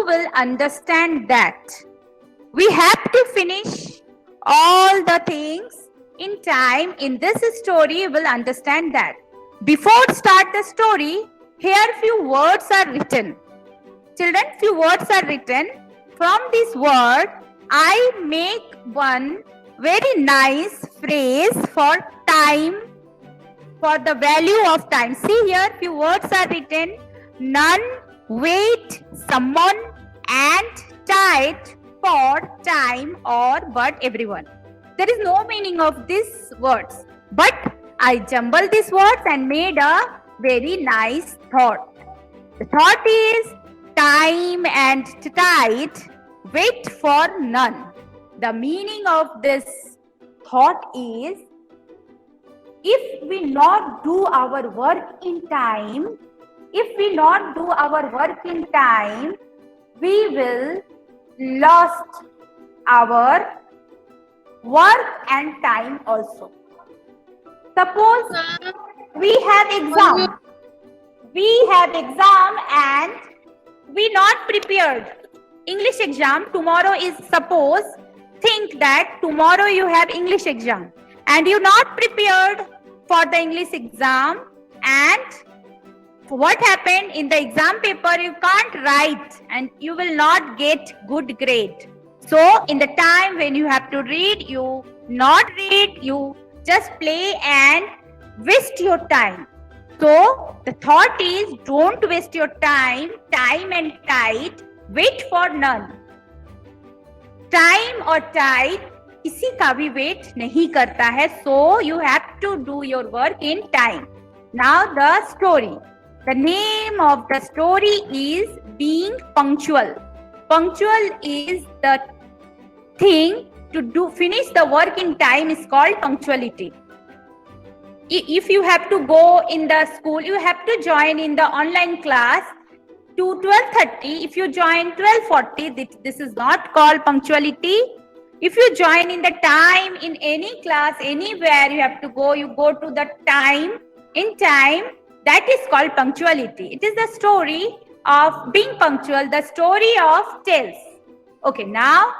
will understand that. We have to finish all the things in time. In this story, you will understand that. Before start the story, here few words are written. Children, few words are written. From this word, I make one very nice phrase for time, for the value of time. See here, few words are written. None, wait, someone, and tight for time or but everyone. There is no meaning of these words, but I jumbled these words and made a very nice thought. The thought is time and tight, wait for none. The meaning of this thought is, if we not do our work in time, we will lost our work and time also. Suppose we have exam and we not prepared. English exam tomorrow is, suppose, think that tomorrow you have English exam and you not prepared for the English exam, and what happened in the exam paper, you can't write and you will not get good grade. So in the time when you have to read, you not read, you just play and waste your time. So the thought is, don't waste your time and tight, wait for none. Time or tight किसी का भी wait नहीं करता है. So you have to do your work in time. Now the story. The name of the story is Being Punctual. Punctual is the thing to finish the work in time is called punctuality. If you have to go in the school, you have to join in the online class to 12:30. If you join 12:40, this is not called punctuality. If you join in the time in any class, anywhere you have to go, you go to the time, in time, that is called punctuality. It is the story of being punctual, the story of tales. Okay, now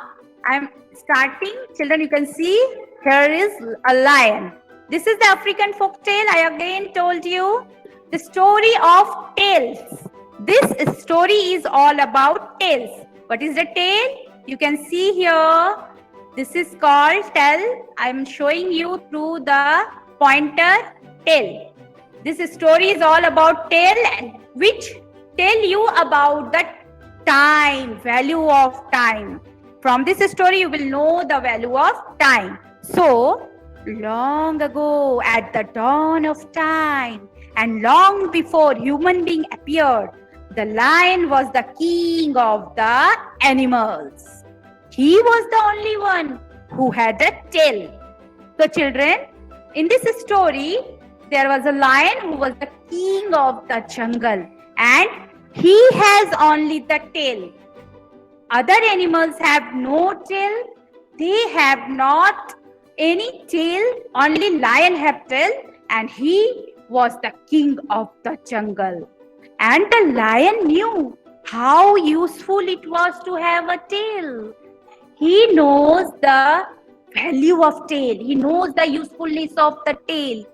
I am starting. Children, you can see here is a lion. This is the African folk tale. I again told you the story of tales. This story is all about tales. What is the tale? You can see here. This is called tell. I am showing you through the pointer tale. This story is all about tale, which tell you about the time, value of time. From this story, you will know the value of time. So, long ago, at the dawn of time, and long before human being appeared, the lion was the king of the animals. He was the only one who had a tail. So children, in this story, there was a lion who was the king of the jungle, and he has only the tail. Other animals have no tail. They have not any tail. Only lion have tail, and he was the king of the jungle. And the lion knew how useful it was to have a tail. He knows the value of tail. He knows the usefulness of the tail.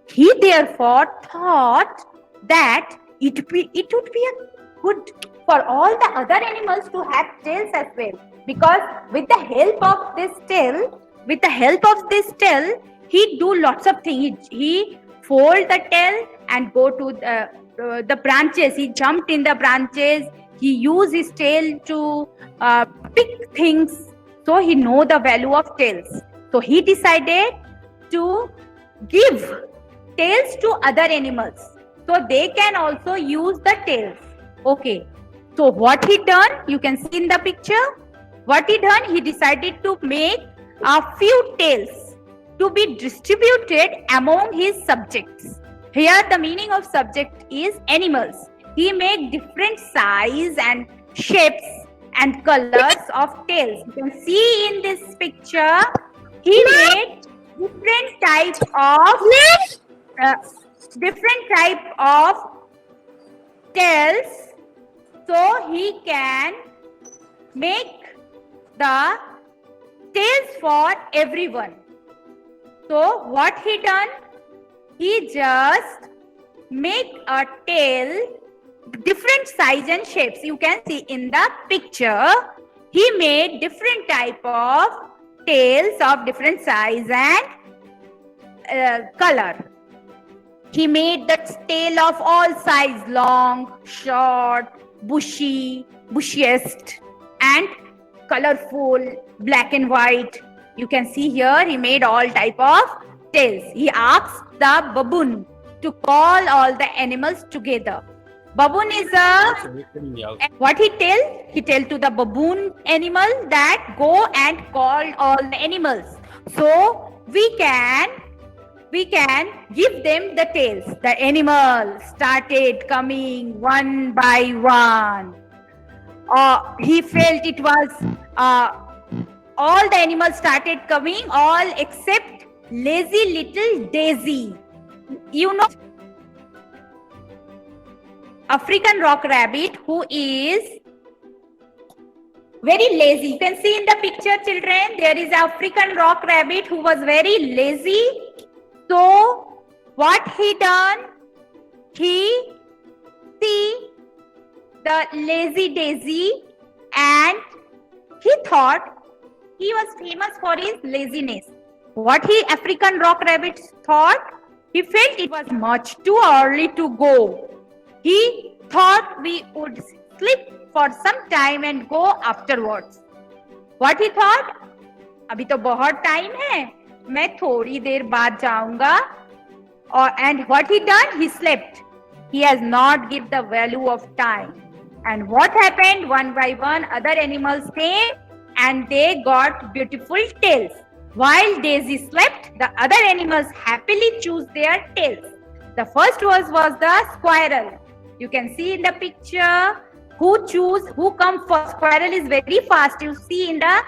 He therefore thought that it would be a good for all the other animals to have tails as well. Because with the help of this tail, he do lots of things. He fold the tail and go to the branches. He jumped in the branches. He used his tail to pick things. So he know the value of tails. So he decided to give tails to other animals, so they can also use the tails. Okay. So what he done, you can see in the picture. What he done, he decided to make a few tails to be distributed among his subjects. Here the meaning of subject is animals. He made different size and shapes and colors of tails. You can see in this picture, he made different type of tails So he can make the tails for everyone. So what he done? He just make a tail different size and shapes. You can see in the picture, he made different type of tails of different size and color. He made the tail of all size, long, short, bushy, bushiest, and colorful, black and white. You can see here he made all type of tails. He asked the baboon to call all the animals together. Baboon is what he tell? He tell to the baboon animal that go and call all the animals. So we can give them the tails. The animals started coming one by one. He felt it was all the animals started coming, all except lazy little Daisy. You know, African rock rabbit who is very lazy. You can see in the picture, children, there is African rock rabbit who was very lazy. So what he done? He see the lazy Daisy and he thought he was famous for his laziness. What he African rock rabbit thought? He felt it was much too early to go. He thought we would sleep for some time and go afterwards. What he thought? अभी तो बहुत time है, मैं थोड़ी देर बाद जाऊंगा. And what he done? He slept. He has not given the value of time. And what happened? One by one, other animals came and they got beautiful tails. While Daisy slept, the other animals happily choose their tails. The first was the squirrel. You can see in the picture who come first. Squirrel is very fast. You see in the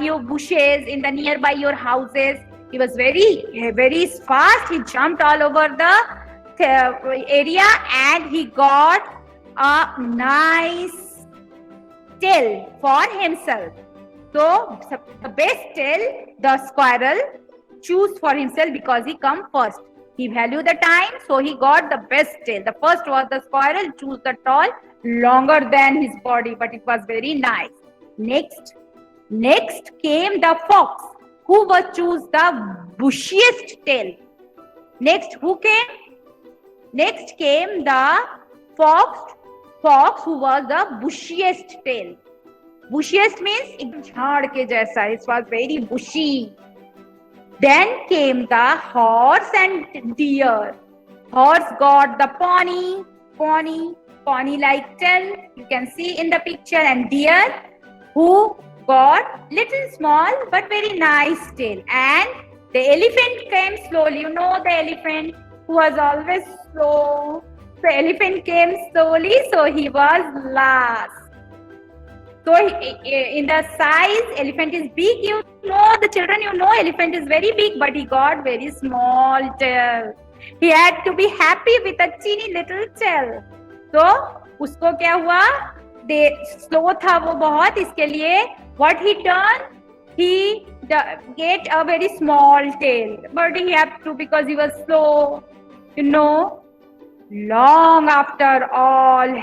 your bushes, in the nearby your houses. He was very fast. He jumped all over the area and he got a nice tail for himself. So the best tail the squirrel choose for himself because he come first. He valued the time, so he got the best tail. The first was the squirrel, choose the tail longer than his body, but it was very nice. Next came the fox, who was choose the bushiest tail. Next, who came? Next came the fox who was the bushiest tail. Bushiest means एक झाड़ के जैसा. It was very bushy. Then came the horse and deer. Horse got the pony like tail. You can see in the picture, and deer who got little small but very nice tail. And the elephant came slowly. You know the elephant who was always slow. The elephant came slowly, so he was last. So in the size, elephant is big. You know, the children, you know, elephant is very big, but he got very small tail. He had to be happy with a teeny little tail. So उसको क्या हुआ? Slow था वो बहुत, इसके लिए what he done? He get a very small tail, but he had to because he was slow. You know, long after all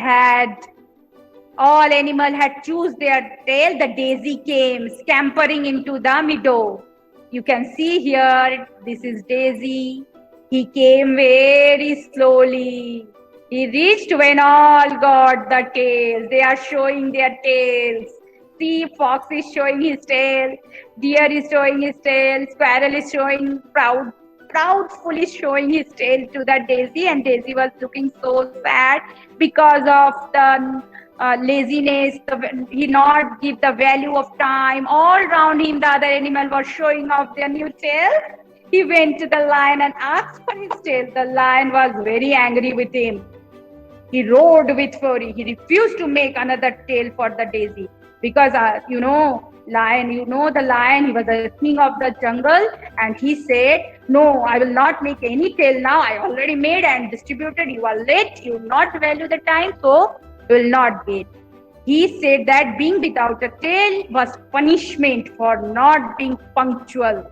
animal had choose their tail, the Daisy came scampering into the meadow. You can see here, this is Daisy. He came very slowly. He reached when all got the tails. They are showing their tails. See, fox is showing his tail. Deer is showing his tail. Squirrel is showing proudfully showing his tail to the Daisy. And Daisy was looking so sad because of the laziness, he not give the value of time. All around him, the other animal was showing off their new tail. He went to the lion and asked for his tail. The lion was very angry with him. He roared with fury. He refused to make another tail for the Daisy because lion. You know the lion. He was the king of the jungle, and he said, "No, I will not make any tail now. I already made and distributed. You are late. You not value the time, so." will not get. He said that being without a tail was punishment for not being punctual.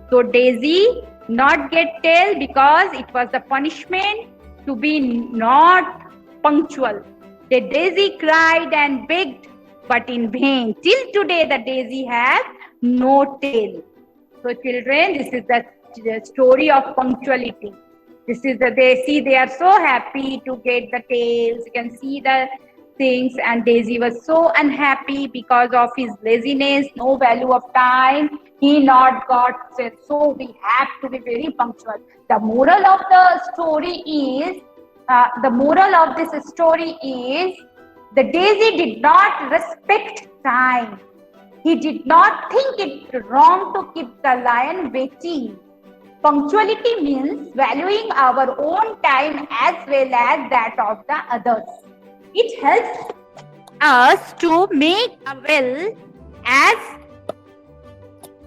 So Daisy not get tail because it was the punishment to be not punctual. The Daisy cried and begged, but in vain. Till today, the Daisy has no tail. So children, this is the story of punctuality. This is they are so happy to get the tails. You can see the things, and Daisy was so unhappy because of his laziness, no value of time. He not got it. So we have to be very punctual. The moral of the story is, the Daisy did not respect time. He did not think it wrong to keep the lion waiting. Punctuality means valuing our own time as well as that of the others. It helps us to make well as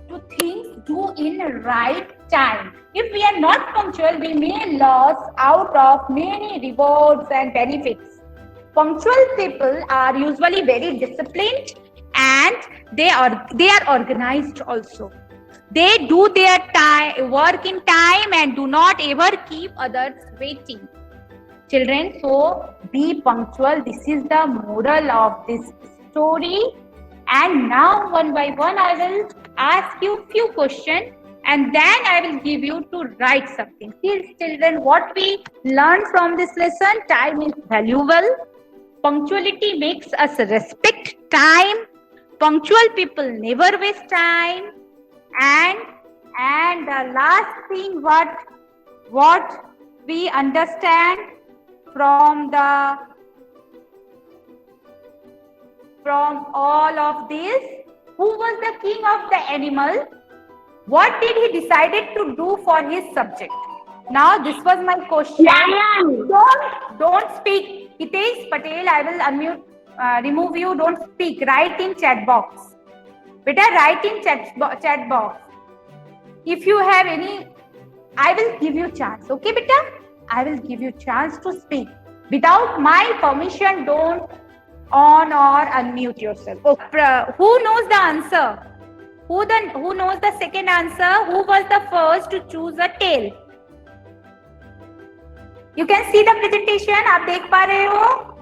to things do in right time. If we are not punctual, we may lose out of many rewards and benefits. Punctual people are usually very disciplined, and they are organized also. They do their work in time and do not ever keep others waiting. Children, so be punctual. This is the moral of this story. And now one by one I will ask you few questions, and then I will give you to write something. Please children, what we learn from this lesson: time is valuable. Punctuality makes us respect time. Punctual people never waste time. And the last thing what we understand from all of this, who was the king of the animal? What did he decided to do for his subject? Now this was my question. Lion. Don't speak. Hitesh Patel, I will unmute, remove you. Don't speak. Write in chat box. Beta, write in chat box. If you have any, I will give you chance. Okay, beta? I will give you chance to speak. Without my permission, don't on or unmute yourself. Okay. Who knows the answer? Who knows the second answer? Who was the first to choose a tail? You can see the presentation. आप देख पा रहे हो?